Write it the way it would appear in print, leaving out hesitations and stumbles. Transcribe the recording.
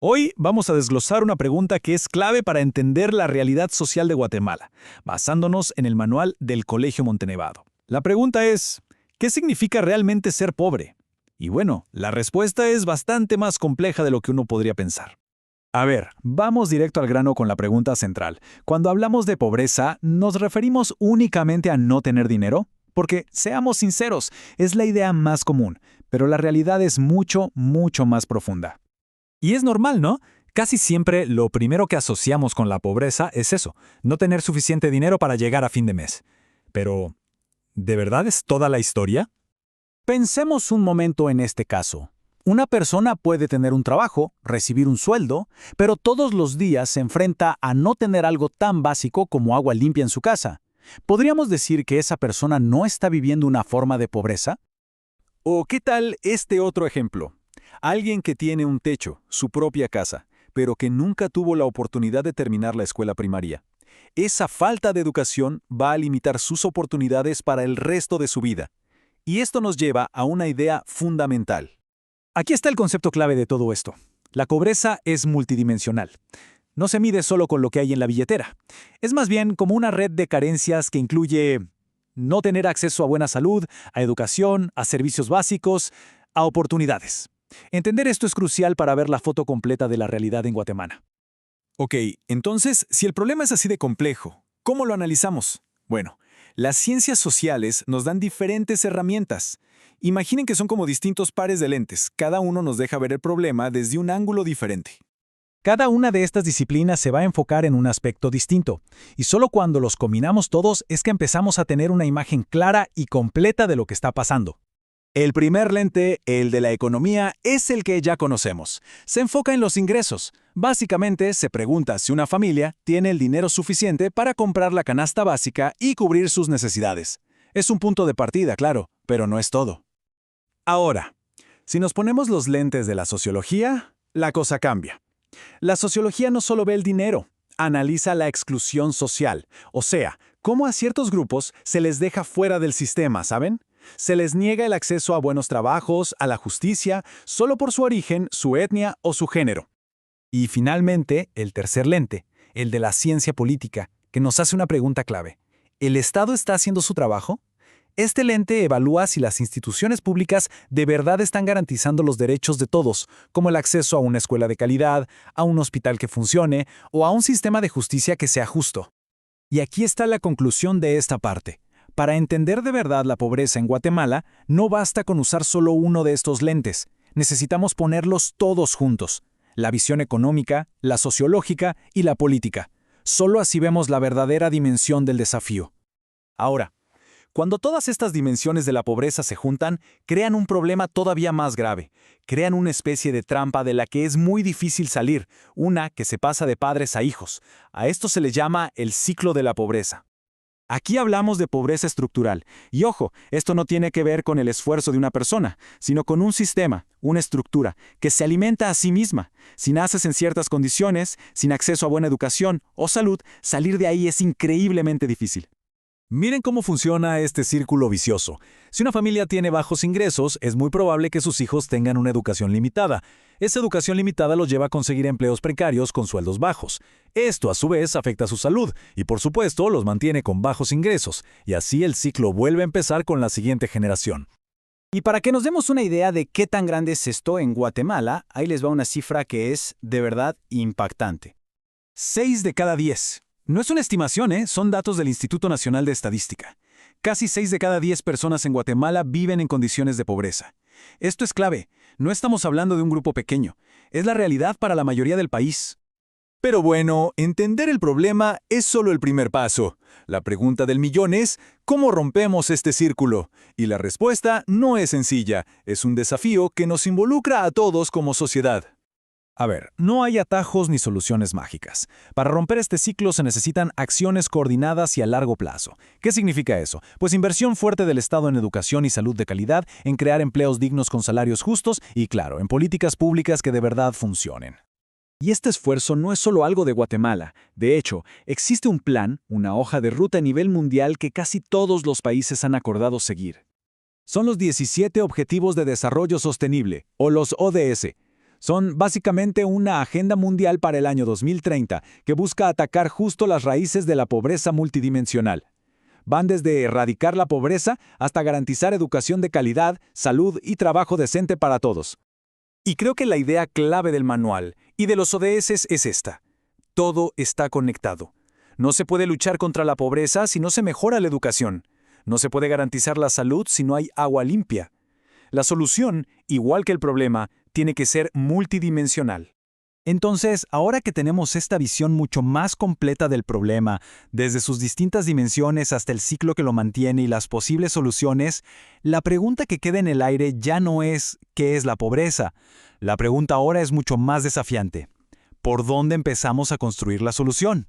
Hoy vamos a desglosar una pregunta que es clave para entender la realidad social de Guatemala, basándonos en el manual del Colegio Montenevado. La pregunta es, ¿qué significa realmente ser pobre? Y bueno, la respuesta es bastante más compleja de lo que uno podría pensar. A ver, vamos directo al grano con la pregunta central. Cuando hablamos de pobreza, ¿nos referimos únicamente a no tener dinero? Porque, seamos sinceros, es la idea más común, pero la realidad es mucho, mucho más profunda. Y es normal, ¿no? Casi siempre lo primero que asociamos con la pobreza es eso, no tener suficiente dinero para llegar a fin de mes. Pero, ¿de verdad es toda la historia? Pensemos un momento en este caso. Una persona puede tener un trabajo, recibir un sueldo, pero todos los días se enfrenta a no tener algo tan básico como agua limpia en su casa. ¿Podríamos decir que esa persona no está viviendo una forma de pobreza? ¿O qué tal este otro ejemplo? Alguien que tiene un techo, su propia casa, pero que nunca tuvo la oportunidad de terminar la escuela primaria. Esa falta de educación va a limitar sus oportunidades para el resto de su vida. Y esto nos lleva a una idea fundamental. Aquí está el concepto clave de todo esto. La pobreza es multidimensional. No se mide solo con lo que hay en la billetera. Es más bien como una red de carencias que incluye no tener acceso a buena salud, a educación, a servicios básicos, a oportunidades. Entender esto es crucial para ver la foto completa de la realidad en Guatemala. Ok, entonces, si el problema es así de complejo, ¿cómo lo analizamos? Bueno, las ciencias sociales nos dan diferentes herramientas. Imaginen que son como distintos pares de lentes, cada uno nos deja ver el problema desde un ángulo diferente. Cada una de estas disciplinas se va a enfocar en un aspecto distinto, y solo cuando los combinamos todos es que empezamos a tener una imagen clara y completa de lo que está pasando. El primer lente, el de la economía, es el que ya conocemos. Se enfoca en los ingresos. Básicamente, se pregunta si una familia tiene el dinero suficiente para comprar la canasta básica y cubrir sus necesidades. Es un punto de partida, claro, pero no es todo. Ahora, si nos ponemos los lentes de la sociología, la cosa cambia. La sociología no solo ve el dinero, analiza la exclusión social, o sea, cómo a ciertos grupos se les deja fuera del sistema, ¿saben? Se les niega el acceso a buenos trabajos, a la justicia, solo por su origen, su etnia o su género. Y finalmente, el tercer lente, el de la ciencia política, que nos hace una pregunta clave. ¿El Estado está haciendo su trabajo? Este lente evalúa si las instituciones públicas de verdad están garantizando los derechos de todos, como el acceso a una escuela de calidad, a un hospital que funcione o a un sistema de justicia que sea justo. Y aquí está la conclusión de esta parte. Para entender de verdad la pobreza en Guatemala, no basta con usar solo uno de estos lentes. Necesitamos ponerlos todos juntos. La visión económica, la sociológica y la política. Solo así vemos la verdadera dimensión del desafío. Ahora, cuando todas estas dimensiones de la pobreza se juntan, crean un problema todavía más grave. Crean una especie de trampa de la que es muy difícil salir, una que se pasa de padres a hijos. A esto se le llama el ciclo de la pobreza. Aquí hablamos de pobreza estructural. Y ojo, esto no tiene que ver con el esfuerzo de una persona, sino con un sistema, una estructura, que se alimenta a sí misma. Si naces en ciertas condiciones, sin acceso a buena educación o salud, salir de ahí es increíblemente difícil. Miren cómo funciona este círculo vicioso. Si una familia tiene bajos ingresos, es muy probable que sus hijos tengan una educación limitada. Esa educación limitada los lleva a conseguir empleos precarios con sueldos bajos. Esto, a su vez, afecta a su salud y, por supuesto, los mantiene con bajos ingresos. Y así el ciclo vuelve a empezar con la siguiente generación. Y para que nos demos una idea de qué tan grande es esto en Guatemala, ahí les va una cifra que es, de verdad, impactante. 6 de cada 10. No es una estimación, son datos del Instituto Nacional de Estadística. Casi 6 de cada 10 personas en Guatemala viven en condiciones de pobreza. Esto es clave. No estamos hablando de un grupo pequeño. Es la realidad para la mayoría del país. Pero bueno, entender el problema es solo el primer paso. La pregunta del millón es, ¿cómo rompemos este círculo? Y la respuesta no es sencilla. Es un desafío que nos involucra a todos como sociedad. A ver, no hay atajos ni soluciones mágicas. Para romper este ciclo se necesitan acciones coordinadas y a largo plazo. ¿Qué significa eso? Pues inversión fuerte del Estado en educación y salud de calidad, en crear empleos dignos con salarios justos y, claro, en políticas públicas que de verdad funcionen. Y este esfuerzo no es solo algo de Guatemala. De hecho, existe un plan, una hoja de ruta a nivel mundial que casi todos los países han acordado seguir. Son los 17 Objetivos de Desarrollo Sostenible, o los ODS. Son básicamente una agenda mundial para el año 2030 que busca atacar justo las raíces de la pobreza multidimensional. Van desde erradicar la pobreza hasta garantizar educación de calidad, salud y trabajo decente para todos. Y creo que la idea clave del manual y de los ODS es esta. Todo está conectado. No se puede luchar contra la pobreza si no se mejora la educación. No se puede garantizar la salud si no hay agua limpia. La solución, igual que el problema, tiene que ser multidimensional. Entonces, ahora que tenemos esta visión mucho más completa del problema, desde sus distintas dimensiones hasta el ciclo que lo mantiene y las posibles soluciones, la pregunta que queda en el aire ya no es ¿qué es la pobreza? La pregunta ahora es mucho más desafiante. ¿Por dónde empezamos a construir la solución?